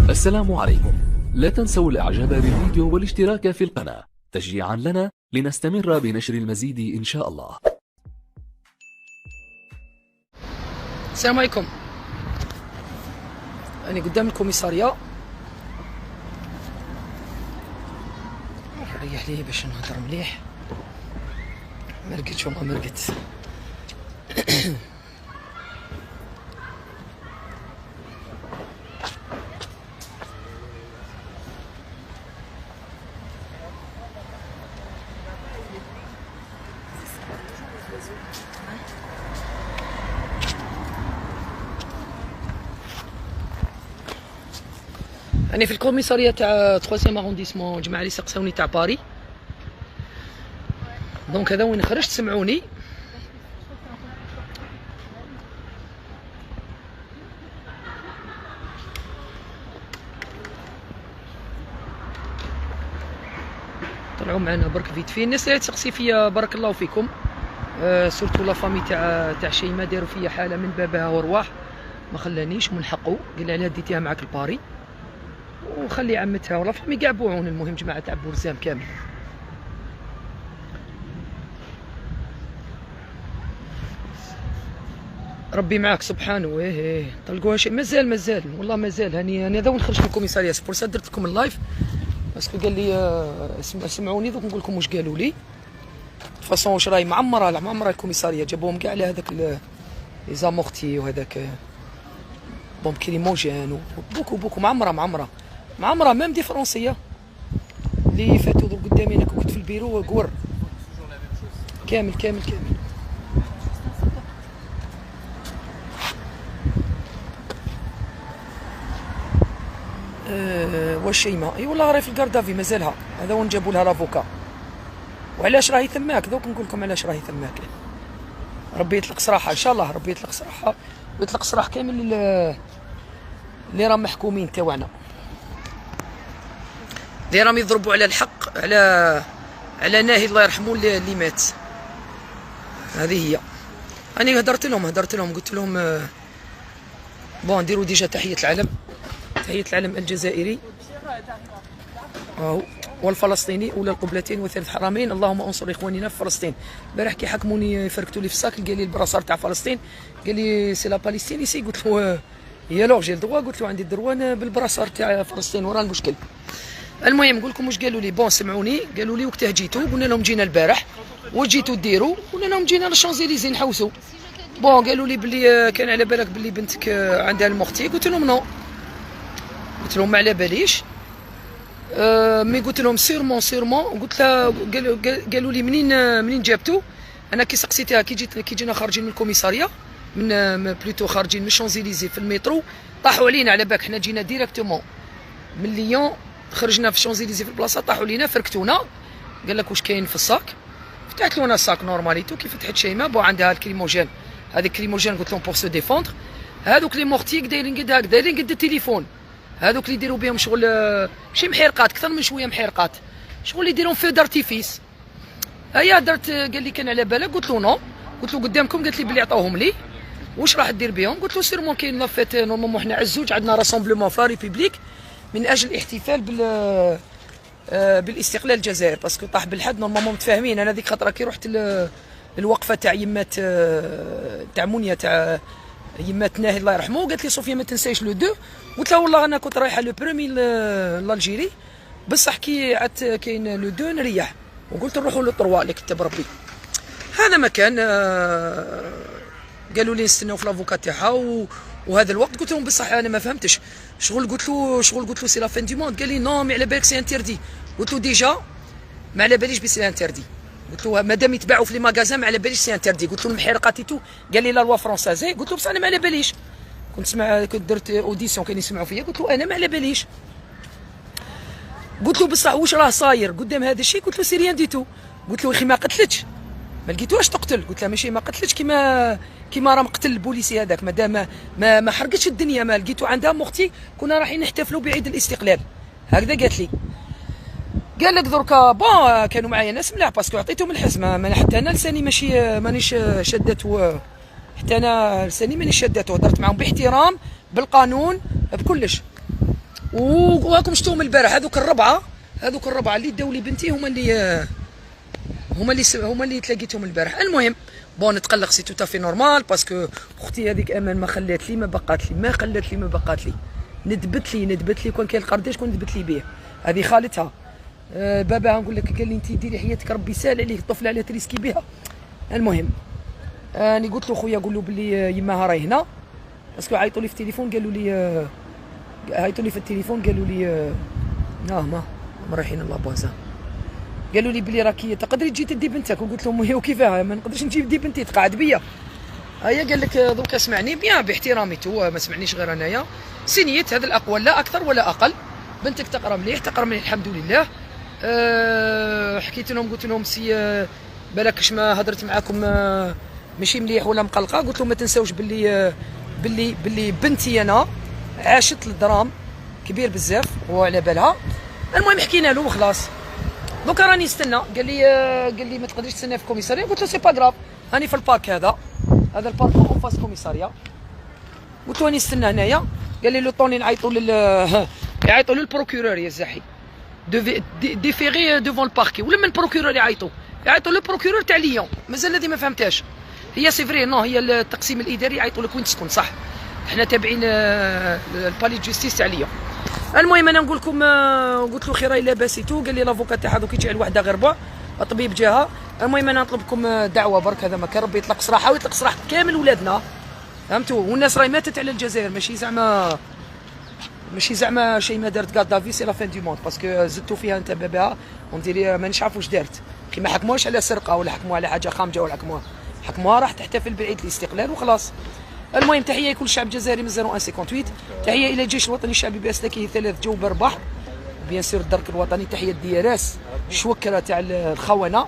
السلام عليكم. لا تنسوا الاعجاب بالفيديو والاشتراك في القناة تشجيعا لنا لنستمر بنشر المزيد ان شاء الله. السلام عليكم. أنا قدام الكوميسارية، ريح لي باش نهضر مليح. مرقت وما مرقت. أنا في الكوميسارية تاع 3 ارونديسمون، جماعة اللي سقساوني تاع باري. دونك هذا وين خرجت سمعوني. طلعوا معنا برك فيت في الناس اللي تسقسي فيا، بارك الله فيكم. سورتو لا فامي تاع شيماء داروا فيا حالة من بابها ورواح، ما خلانيش من حقه، قال لي علاه ديتيها معاك الباري وخلي عمتها ولا فامي كاع بوعون. المهم جماعة تاع بورزام كامل. ربي معاك سبحانه. ايه طلقوها شيء مازال والله مازال. هاني هذا وين خرجت من الكوميساريه، سبور سا درت لكم اللايف باسكو قال لي سمعوني. دوك نقول لكم واش قالوا لي. فاصون واش راهي معمره الكوميساريه، جابوهم كاع على هذاك لي زامورتي وهذاك بوم كريموجين وبوكو معمره ميم دي فرونسيه اللي فاتوا دوك قدامي. انا كنت في البيرو قور كامل. واش شيماء اي والله راهي في الكاردافي مازالها. هذا وين جابوا لها لافوكا. وعلاش راهي ثماك دوك نقول لكم علاش راهي ثماك. ربي يطلق صراحه ان شاء الله، ربي يطلق صراحه ويطلق صراح كامل اللي راهم محكومين تاعنا، اللي راهم يضربوا على الحق، على ناهي الله يرحمه اللي مات. هذه هي. انا هدرت لهم قلت لهم بون نديروا ديجا تحيه العلم الجزائري والفلسطيني اولى القبلتين وثالث حرمين. اللهم انصر اخواننا في فلسطين. البارح كي حكموني فركتوا لي في الساك، قال لي البراسار تاع فلسطين، قال لي سي لا باليستيني سي. قلت له هي لوغ جي الدروا، قلت له عندي الدروان بالبراسار تاع فلسطين، ورا المشكل. المهم نقول لكم واش قالوا لي. بون سمعوني، قالوا لي وقتها جيتوا قلنا لهم جينا البارح، واش جيتوا ديروا؟ قلنا لهم جينا للشانزيليزي نحوسوا. بون قالوا لي بلي كان على بالك بلي بنتك عندها المختي. قلت لهم نو، قلت لهم ما على باليش. مي قلت لهم سيرمون قلت لها. قالوا لي منين جابتو. انا كي سقسيتها كي جينا خارجين من الكوميساريه، من بلوتو خارجين من الشانزيليزي في المترو، طاحوا علينا على بالك حنا جينا ديريكتومون من ليون، خرجنا في الشانزيليزي في البلاصه، طاحوا علينا فركتونا. قال لك واش كاين في الصاك؟ فتحت له انا الصاك نورماليتو. كي فتحت شيماء بو عندها الكريموجين، هذاك الكريموجين قلت لهم بور سو ديفوندر. هذوك لي مورتيك دايرين قد التليفون، هذوك اللي يديروا بهم شغل ماشي محرقات، اكثر من شويه محرقات، شغل اللي يديرون في دارتيفيس. هيا درت. قال لي كان على بالك؟ قلت له نو. قلت له قدامكم؟ قالت لي بلي عطاوهم لي. واش راح دير بهم؟ قلت له سيرمون كاين لافيت نورمالمون حنا عزوج عندنا راسومبلومون في ريبوبليك من اجل الاحتفال بالاستقلال الجزائر، باسكو طاح بالحد نورمالمون متفاهمين. انا ذيك خطره كي رحت الوقفه تاع يمات تاع مونيا تاع يمات ناهي الله يرحمه، قالت لي صوفيا ما تنسايش لو 2. قلت لها والله انا كنت رايحه لو برومي لالجيري، بصح كي عاد كاين لو 2 نريح، وقلت نروحوا لو 3 اللي كتب ربي. هذا ما كان. قالوا لي نستناو في لافوكات تاعها وهذا الوقت. قلت لهم بصح انا ما فهمتش شغل. قلت له سي لا فين دي موند. قال لي نو مي على بالك سي انتردي. قلت له ديجا ما على باليش بسي انتردي. قلت له مادام يتباعوا في لي ماغازان ما على باليش سي انتردي. قلت له المحرقات تو. قال لي لا لوا فرونسازي. قلت له بصح انا ما على باليش. كنت درت اوديسيون كانوا يسمعوا فيا. قلت له انا ما على باليش. قلت له بصح واش راه صاير قدام هذا الشيء؟ قلت له سي ريان دي تو. قلت له اخي ما قتلتش، ما لقيتوهاش تقتل. قلت له ماشي ما قتلتش كيما راه مقتل البوليسي هذاك، مادام ما حرقتش الدنيا، ما لقيتو عندها مختي كنا رايحين نحتفلوا بعيد الاستقلال. هكذا قالت لي. قال لك دركا بون كانوا معايا ناس ملاح باسكو عطيتهم الحس. ما حتى انا لساني مانيش شدته، حتى انا لساني مانيش شدته. هضرت معاهم باحترام بالقانون بكلش. وراكم شفتوهم من البارح هذوك الربعه اللي داو لي بنتي هما اللي تلاقيتهم البارح. المهم بون نتقلق سي توتا في نورمال باسكو اختي هذيك امان ما خلات لي ما بقات لي ندبت لي كون كاين القرداش كون ندبت لي به. هذه خالتها باباها نقول لك قال لي انت ديري حياتك ربي سال عليك الطفله على تريسكي بها. المهم اني قلت له خويا قول له بلي يماها راهي هنا باسكو عيطوا لي في التليفون قالوا لي ما رايحين لابوازا قالوا لي بلي راكي تقدري تجي تدي بنتك. وقلت لهم هي وكيفاه ما نقدرش نجيب ندي بنتي تقعد بيا. هيا قال لك دوك اسمعني بيان باحترامي تو ما سمعنيش غير انايا سنيت هذا الاقوال لا اكثر ولا اقل. بنتك تقرا مليح الحمد لله. حكيت لهم قلت لهم سي بالكش ما هضرت معاكم ماشي مليح ولا مقلقه. قلت لهم ما تنساوش باللي بنتي انا عاشت الدرام كبير بزاف وعلى بالها. المهم حكينا له وخلاص. دوكا راني نستنى قال لي ما تقدريش تستنى في الكوميساريه. قلت له سي با غراف راني في البارك هذا البارك اون فاس كوميساريه. قلت له راني نستنى هنايا. قال لي لو طوني نعيطوا للبروكورور يا زاحي ديفيغي دوفون الباركي ولا من بروكورور يعيطوا للبروكورور تاع ليون. مازال هذه ما فهمتهاش هي سي فري نو هي التقسيم الاداري يعيطوا لك وين تسكن صح. احنا تابعين البالي جوستيس تاع ليون. المهم انا نقول لكم قلت له خير لاباسيتو. قال لي لافوكا تاعها دوك يجي على وحده غير ربع الطبيب جاها. المهم انا نطلبكم دعوه برك هذا ما كان ربي يطلق صراحه ويطلق صراحه كامل ولادنا فهمتوا. والناس راهي ماتت على الجزائر ماشي زعما شي ما دارت غادافي سي لا فان دو موند باسكو زدتوا فيها انت باباها ونديري مانيش عارف واش دارت كي ما حكموهاش على سرقه ولا حكموها على حاجه خامجه ولا حكموها راح تحتفل بعيد الاستقلال وخلاص. المهم تحيه لكل الشعب الجزائري من 0158. تحيه الى الجيش الوطني الشعبي باسلكه 3 جو برباح بيان سير الدرك الوطني. تحيه الدياراس الشوكره تاع الخونه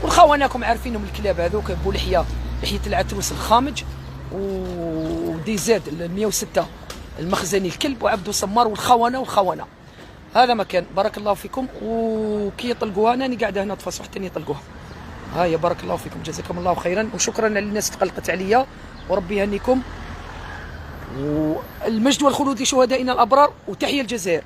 والخوناكم عارفينهم الكلاب هذوك بولحيه لحيه العتروس الخامج ودي زاد 106 المخزني الكلب وعبدو سمار والخونه هذا مكان. بارك الله فيكم. وكي يطلقوها انا قاعده هنا تفصح حتى يطلقوها. هيا بارك الله فيكم جزاكم الله خيرا وشكرا للناس تقلقت عليا وربي يهنيكم. والمجد والخلود لشهدائنا الابرار وتحيه الجزائر.